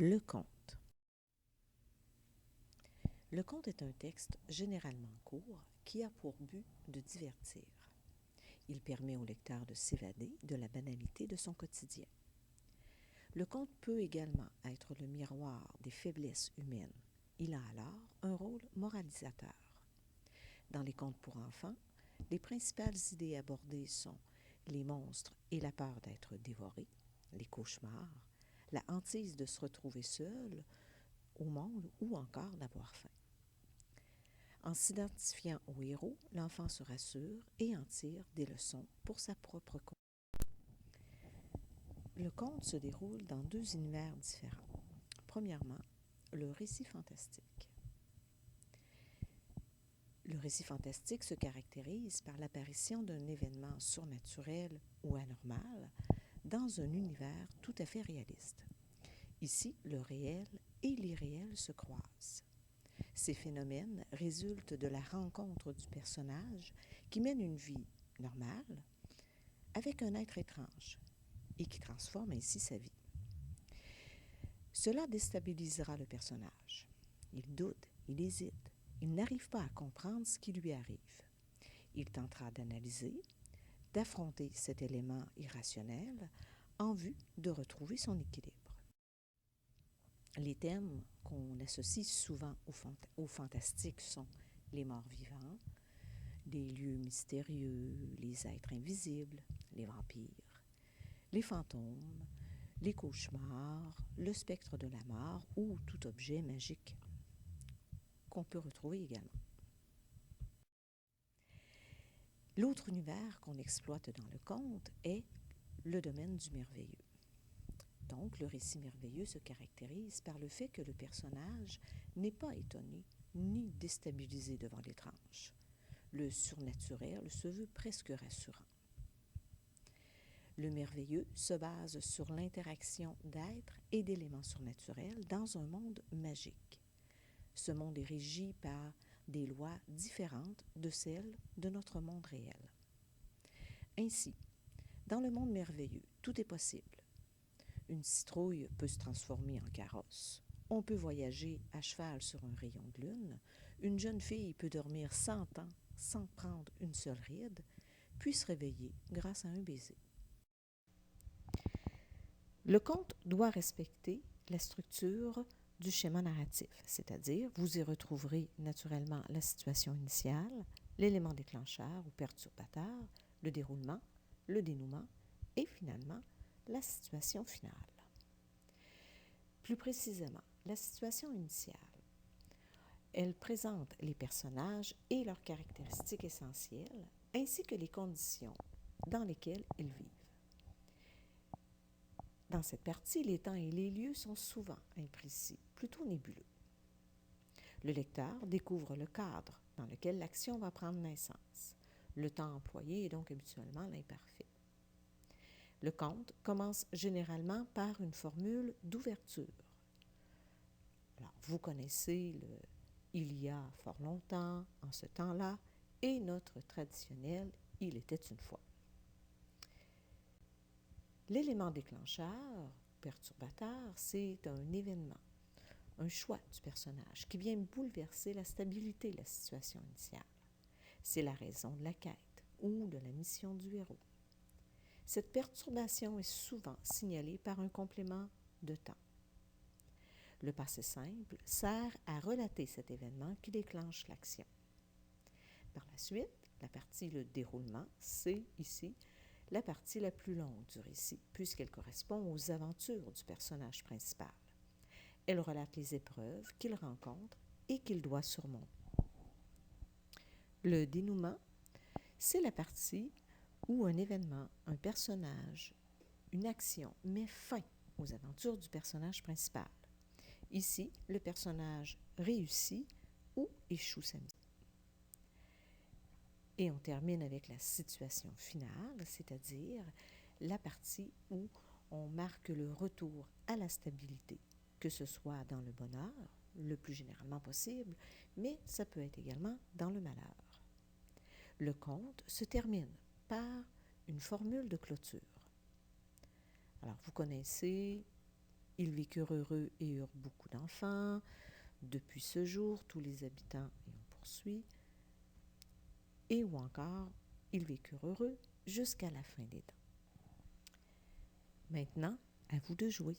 Le conte. Le conte est un texte généralement court qui a pour but de divertir. Il permet au lecteur de s'évader de la banalité de son quotidien. Le conte peut également être le miroir des faiblesses humaines. Il a alors un rôle moralisateur. Dans les contes pour enfants, les principales idées abordées sont les monstres et la peur d'être dévoré, les cauchemars, la hantise de se retrouver seul au monde ou encore d'avoir faim. En s'identifiant au héros, l'enfant se rassure et en tire des leçons pour sa propre conduite. Le conte se déroule dans deux univers différents. Premièrement, le récit fantastique. Le récit fantastique se caractérise par l'apparition d'un événement surnaturel ou anormal dans un univers tout à fait réaliste. Ici, le réel et l'irréel se croisent. Ces phénomènes résultent de la rencontre du personnage qui mène une vie normale avec un être étrange et qui transforme ainsi sa vie. Cela déstabilisera le personnage. Il doute, il hésite, il n'arrive pas à comprendre ce qui lui arrive. Il tentera d'analyser, d'affronter cet élément irrationnel en vue de retrouver son équilibre. Les thèmes qu'on associe souvent au fantastique sont les morts vivants, les lieux mystérieux, les êtres invisibles, les vampires, les fantômes, les cauchemars, le spectre de la mort ou tout objet magique qu'on peut retrouver également. L'autre univers qu'on exploite dans le conte est le domaine du merveilleux. Donc, le récit merveilleux se caractérise par le fait que le personnage n'est pas étonné ni déstabilisé devant l'étrange. Le surnaturel se veut presque rassurant. Le merveilleux se base sur l'interaction d'êtres et d'éléments surnaturels dans un monde magique. Ce monde est régi par des lois différentes de celles de notre monde réel. Ainsi, dans le monde merveilleux, tout est possible. Une citrouille peut se transformer en carrosse. On peut voyager à cheval sur un rayon de lune. Une jeune fille peut dormir 100 ans sans prendre une seule ride, puis se réveiller grâce à un baiser. Le conte doit respecter la structure du schéma narratif, c'est-à-dire vous y retrouverez naturellement la situation initiale, l'élément déclencheur ou perturbateur, le déroulement, le dénouement et finalement la situation finale. Plus précisément, la situation initiale, elle présente les personnages et leurs caractéristiques essentielles, ainsi que les conditions dans lesquelles ils vivent. Dans cette partie, les temps et les lieux sont souvent imprécis, plutôt nébuleux. Le lecteur découvre le cadre dans lequel l'action va prendre naissance. Le temps employé est donc habituellement l'imparfait. Le conte commence généralement par une formule d'ouverture. Alors, vous connaissez le « il y a fort longtemps, en ce temps-là » et notre traditionnel « il était une fois ». L'élément déclencheur, perturbateur, c'est un événement, un choix du personnage qui vient bouleverser la stabilité de la situation initiale. C'est la raison de la quête ou de la mission du héros. Cette perturbation est souvent signalée par un complément de temps. Le passé simple sert à relater cet événement qui déclenche l'action. Par la suite, la partie le déroulement, c'est ici la partie la plus longue du récit, puisqu'elle correspond aux aventures du personnage principal. Elle relate les épreuves qu'il rencontre et qu'il doit surmonter. Le dénouement, c'est la partie où un événement, un personnage, une action met fin aux aventures du personnage principal. Ici, le personnage réussit ou échoue sa mission. Et on termine avec la situation finale, c'est-à-dire la partie où on marque le retour à la stabilité, que ce soit dans le bonheur, le plus généralement possible, mais ça peut être également dans le malheur. Le conte se termine par une formule de clôture. Alors, vous connaissez Ils vécurent heureux et eurent beaucoup d'enfants. Depuis ce jour, tous les habitants, et on poursuit, et ou encore, ils vécurent heureux jusqu'à la fin des temps. Maintenant, à vous de jouer.